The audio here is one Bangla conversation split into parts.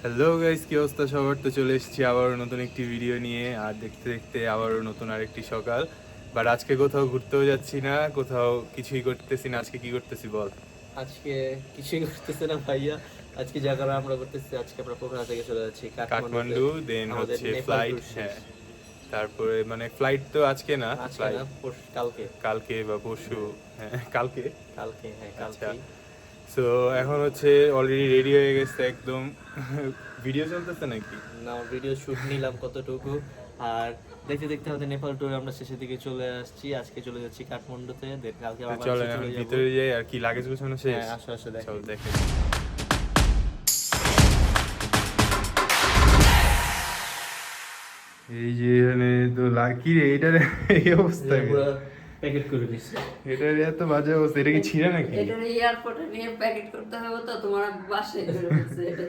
হ্যালো গাইস, কি অবস্থা সবার? তো চলে এসেছি আবার নতুন একটি ভিডিও নিয়ে। আর দেখতে দেখতে আবারও নতুন আরেকটি সকাল। বাট আজকে কোথাও ঘুরতেও যাচ্ছি না, কোথাও কিছুই করতেছি না। আজকে কি করতেছি বল? আজকে কিছুই করতেছে না ভাইয়া। আজকে যা করার আমরা করতেছি, আজকে আমরা পোখরা থেকে চলে যাচ্ছি কাঠমান্ডুতে। কাঠমান্ডু, দেন আমাদের হচ্ছে নেপাল ফ্লাইট। ট্যুর শেষ। হ্যাঁ, তারপরে মানে ফ্লাইট তো আজকে না, আজকে ফ্লাইট না, কালকে। কালকে বা পরশু। হ্যাঁ, কালকে। কালকে, হ্যাঁ আচ্ছা, কালকেই। সো এখন হচ্ছে অলরেডি রেডি হয়ে গেছে একদম। ভিডিও চলতেছে নাকি? না, ভিডিও শুট নিলাম কতটুকু। আর দেখতে দেখতে আমাদের নেপাল ট্যুর আমরা শেষের দিকে চলে আসছি। আজকে চলে যাচ্ছি কাঠমান্ডুতে, দেন কালকে তো আবার চলেন এখন চলে যাব। ভিতরে যাই। আর কি লাগেজ গোছানো শেষ? হ্যাঁ, আসো আসো চল দেখি। দেখে। এই যে এখানে তো কি রে এটার এই অবস্থা? পুরো প্যাকেট করে দিচ্ছি। এটার এত বাজে অবস্থা, এটা কি ছিঁড়ে নাকি? এটার এয়ারপোর্টে নিয়ে প্যাকেট করতে হবে, তো তোমার বাসায় করে ফেলছে এটা।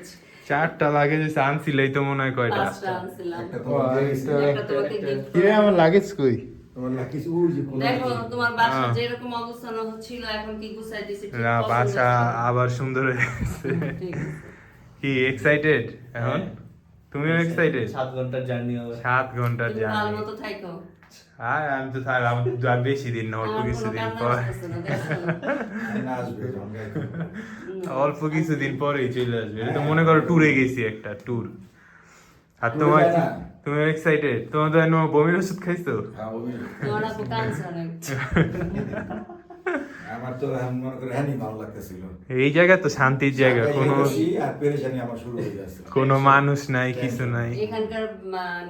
চারটা লাগেজ আনছিলাই তো মনে হয়। কয়টা? পাঁচটা আনছিলাম। একটা তোমার দিয়েছি। একটা তোমাকে gift কি রে, আমার লাগেজ কই? তোমার নাকি ওই যে কোন দেখো তোমার বাসা হ্যাঁ। যেরকম অবস্থান ছিল, এখন কি গুছাই দিছি? ঠিক না, পছন্দ বাসা ছিল? আবার সুন্দর হয়ে গেছে। ঠিক আছে। কি এক্সাইটেড এখন? হ্যাঁ। তুমিও এক্সাইটেড? 7 ঘন্টার জার্নি হবে। 7 ঘন্টার তুমি ভালো জার্নি। মতো থাকো। আর আমি তো থাকলাম আর বেশি দিন না, অল্প আমার কোনো কিছুদিন কান্না পর। আসতেছে না, দেখছো? না আসবে যখন গাইতে হবে। অল্প কিছুদিন পরেই চলে আসবে। এটা তো মনে করো ট্যুরে গেছি, একটা ট্যুর। আর Tour তোমার যায় না? তুমি এক্সাইটেড? তোমার তো এখনো বমির ওষুধ খাইছো? হ্যাঁ, ওই। তোমার আপু কাঁদছে অনেক। আমার তো এখন মনে করে হ্যাঁ ভালো লাগতেছিল। এই জায়গা তো শান্তির জায়গা, ঢাকায় কোনো বসি আর পেরেশানি আমার শুরু হয়ে যাচ্ছে। কোনো মানুষ নাই, কিছু নাই। এখানকার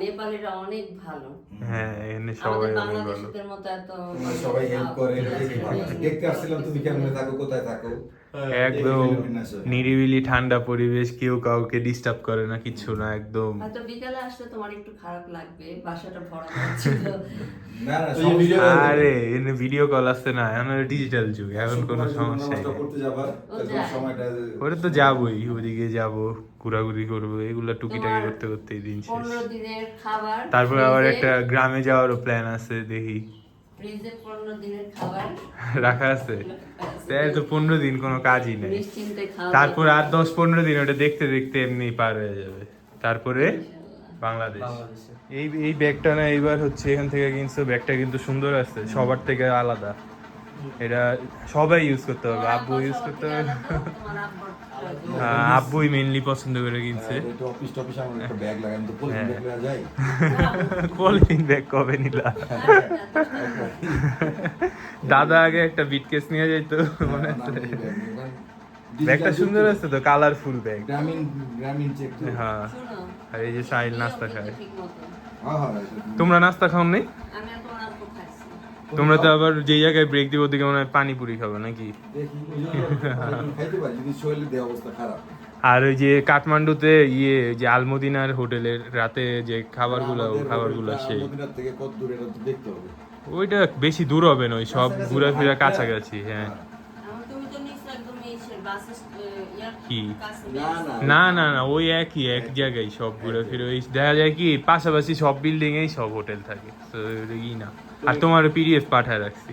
নেপালিরা অনেক ভালো। হ্যাঁ, এখানে সবাই আমাদের অনেক ভালো। বাংলাদেশিদের মতো এত তোমরা সবাই হেল্প করে, দেখি ভালো লাগে। দেখতে আসছিলাম তুমি কেমনে থাকো, কোথায় থাকো। একদম দেখে বিন্যাস হয়। নিরিবিলি ঠান্ডা পরিবেশ, কেউ কাউকে ডিস্টার্ব করে না, কিচ্ছু না একদম। হয়তো বিকালে আসলে তোমার একটু খারাপ লাগবে, বাসাটা ভরা ছিল। না না ওই যে video আরে এনে ভিডিও কল আসছে না, এখন ডিজিটাল যুগ, এখন কোনো সমস্যা নেই। করতে যাবা তখন যায়। সময়টা ওটা তো যাবোই, ওদিকে যাবো, ঘোরাঘুরি করবো, এগুলা টুকিটাকি করতে করতেই দিন শেষ। 15 দিনের খাবার, তারপরে আবার একটা গ্রামে যাওয়ারও প্ল্যান আছে, দেখি ফ্রিজে 15 দিনের খাবার রাখা আছে। তাই তো 15 দিন কোনো কাজই নেই। নিশ্চিন্তে খাওয়া তারপর আর 10-15 দিন ওটা দেখতে দেখতে এমনি পার হয়ে যাবে। তারপরে বাংলাদেশ। বাংলাদেশে। এই ব্যাগটা না এইবার হচ্ছে এখান থেকে কিনছো, ব্যাগটা কিন্তু সুন্দর আছে, সবার থেকে আলাদা। এটা সবাই ইউজ করতে পারবে, আব্বু ইউজ করতে পারবে। আব্বুই মেইনলি পছন্দ করে কিনছে। একটু অফিস টফিস আমার একটা ব্যাগ লাগানো তো পলিথিন হ্যাঁ। ব্যাগ লাগা যায়। পলিথিন ব্যাগ কবে নিলা? দাদা আগে একটা বিটকেস নিয়ে যাইতো, মনে আছে? ব্যাগটা সুন্দর আছে তো, কালারফুল ব্যাগ। গ্রামীণ গ্রামীণ চেক তো। হ্যাঁ, আর এই যে সাহিল নাস্তা খায়। হ্যাঁ হ্যাঁ তোমরা নাস্তা খাও নাই? আমি আর তোমার আব্বু খাইছি। তোমরা তো আবার যে জায়গায় ব্রেক দিব ওদিকে মনে হয় পানিপুরি খাবে নাকি? দেখি খাইতে পারি যদি শরীরের দেহ অবস্থা খারাপ। আর ওই যে কাঠমান্ডুতে যে আলমদিনার হোটেলের রাতে যে খাবারগুলো, ওই খাবারগুলো সেই মদিনার থেকে কত দূরে এটা তো দেখতে হবে। ওইটা বেশি দূর হবে না, ওই সব ঘোরাফেরা কাছাকাছি। হ্যাঁ, তুমি তো নিশ্চয় একদম এই বাস কি? কাছে না না না না না, ওই একই এক জায়গায় সব ঘোরাফেরা। ওই দেখা যায় কি পাশাপাশি সব বিল্ডিং এই সব হোটেল থাকে, তো ই না। আর তোমার পিডিএফ পাঠায় রাখছি।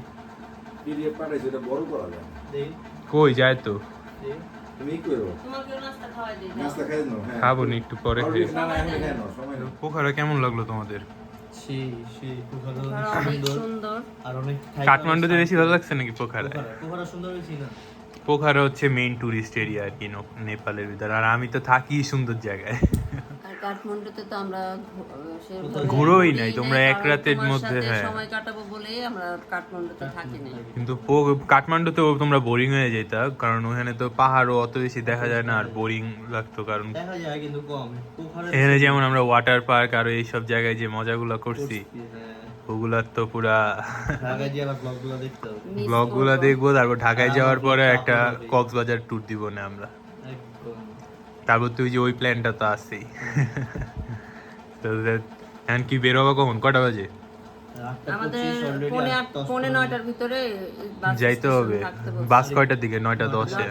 পিডিএফ পাঠাইছে এটা বড় করা যায়। দেই, কই যায় তো? দেই। তুমি কি করো? তোমাকেও নাস্তা খাওয়াই দিই। নাস্তা খাই নাও। হ্যাঁ খাবো নি একটু পরে খাই। না না আমি খাই নাও সময় নাও। পোখরা কেমন লাগলো তোমাদের? সেই পোখরা অনেক সুন্দর। সুন্দর। আর অনেক কাঠমান্ডুতে বেশি ভালো লাগছে নাকি পোখরা? পোখরা সুন্দর হয়েছিল না? পোখরা হচ্ছে মেইন টুরিস্ট এরিয়া আর কি নেপালের ভিতরে। আর আমি তো থাকি সুন্দর জায়গায়। আর কাঠমান্ডুতে তো আমরা সেভাবে ঘুরোই নাই, তোমরা এক কারণ রাতের তোমার মধ্যে, সাথে হ্যাঁ। সময় কাটাবো বলেই আমরা কাঠমান্ডুতে থাকি নাই। কিন্তু কাঠমান্ডুতেও তোমরা বোরিং হয়ে যেতা, কারণ ওখানে তো পাহাড়ও অত বেশি দেখা যায় না, আর বোরিং লাগতো। কারণ দেখা যায় কিন্তু কম। পোখরা এখানে যেমন আমরা ওয়াটার পার্ক আর এইসব জায়গায় যে মজাগুলো করছি, ওগুলার তো পুরা ঢাকায় গিয়ে আবার ব্লগগুলো দেখতে হবে। Miss ব্লগগুলো করবো। দেখবো। তারপর ঢাকায় আর যাওয়ার আমরা পরে vlog একটা upload করি। কক্সবাজার ট্যুর দিব না আমরা। একদম। তারপর তুই যে ওই প্ল্যানটা তো আছেই। তো এখন কি বের হবো কখন, কটা বাজে? আমাদের 8:25 already, পৌনে 8:10 9টার ভিতরে বাস যাইতে স্টেশনে হবে। থাকতে বলছে। বাস কয়টার দিকে? 9:10-এ।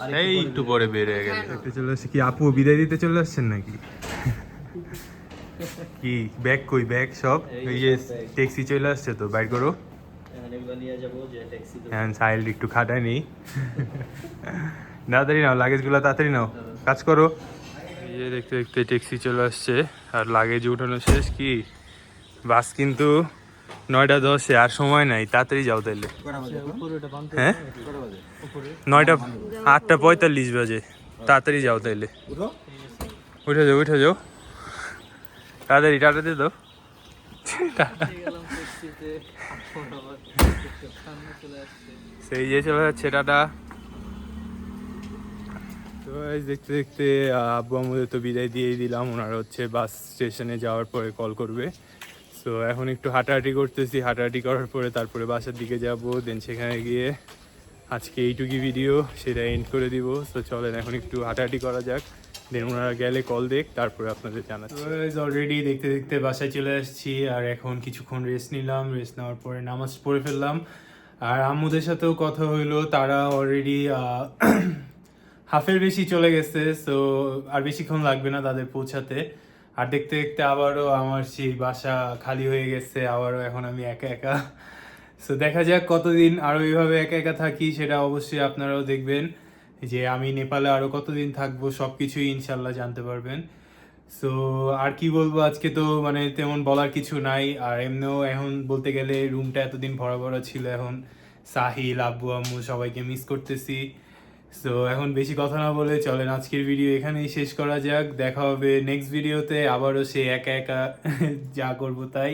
9:10 এই একটু পরে বের হয়ে গেলে। হ্যাঁ। চলে আসছে কি? আপু বিদায় দিতে চলে আসছেন নাকি? কি ব্যাগ কই? ব্যাগ সব এই এই যে সব bag। ট্যাক্সি চলে আসছে, তো বাইর করো। এখন এগুলো নিয়ে যাবো যে ট্যাক্সিতে। হ্যাঁ, সাইল একটু খাটাই নেই। তাড়াতাড়ি নাও, লাগেজগুলো তাড়াতাড়ি নাও, কাজ করো। এই যে যে দেখতে দেখতে ট্যাক্সি চলে আসছে আর লাগেজ উঠানো শেষ। কি বাস কিন্তু 9:10 আর সময় নাই, তাড়াতাড়ি যাও তাইলে। হ্যাঁ 8:45 বাজে, তাড়াতাড়ি যাও তাইলে। উঠে যাও তাড়াতাড়ি, টাটা দিয়ে দাও। সেই যে চলে যাচ্ছে, টাটা। তো দেখতে দেখতে আব্বু আমাদের তো বিদায় দিয়ে দিলাম, ওনারা হচ্ছে বাস স্টেশনে যাওয়ার পরে কল করবে। সো এখন একটু হাঁটাহাঁটি করতেছি, হাঁটাহাঁটি করার পরে তারপরে বাসার দিকে যাব, দেন সেখানে গিয়ে আজকে এইটুকু ভিডিও সেটা এন্ড করে দিব। সো চলেন এখন একটু হাঁটাহাঁটি করা যাক, দেন ওনারা গেলে কল দেখ, তারপরে আপনাদের জানাচ্ছি। অলরেডি দেখতে দেখতে বাসায় চলে আসছি আর এখন কিছুক্ষণ রেস্ট নিলাম, রেস্ট নেওয়ার পরে নামাজ পড়ে ফেললাম। আর আম্মুদের সাথেও কথা হইলো, তারা অলরেডি হাফের বেশি চলে গেছে। সো আর বেশিক্ষণ লাগবে না তাদের পৌঁছাতে। আর দেখতে দেখতে আবারও আমার সেই বাসা খালি হয়ে গেছে, আবারও এখন আমি একা একা। সো দেখা যাক কতদিন আরও এইভাবে একা একা থাকি, সেটা অবশ্যই আপনারাও দেখবেন যে আমি নেপালে আরও কতদিন থাকবো, সব কিছুই ইনশাল্লাহ জানতে পারবেন। সো আর কি বলবো, আজকে তো মানে তেমন বলার কিছু নাই। আর এমনিও এখন বলতে গেলে রুমটা এতদিন ভরা ভরা ছিল, এখন সাহিল, আব্বু, আম্মু সবাইকে মিস করতেছি। সো এখন বেশি কথা না বলে চলেন আজকের ভিডিও এখানেই শেষ করা যাক। দেখা হবে নেক্সট ভিডিওতে, আবারও সে একা একা যা করবো তাই।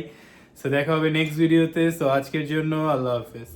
সো দেখা হবে নেক্সট ভিডিওতে। সো আজকের জন্য আল্লাহ হাফেজ।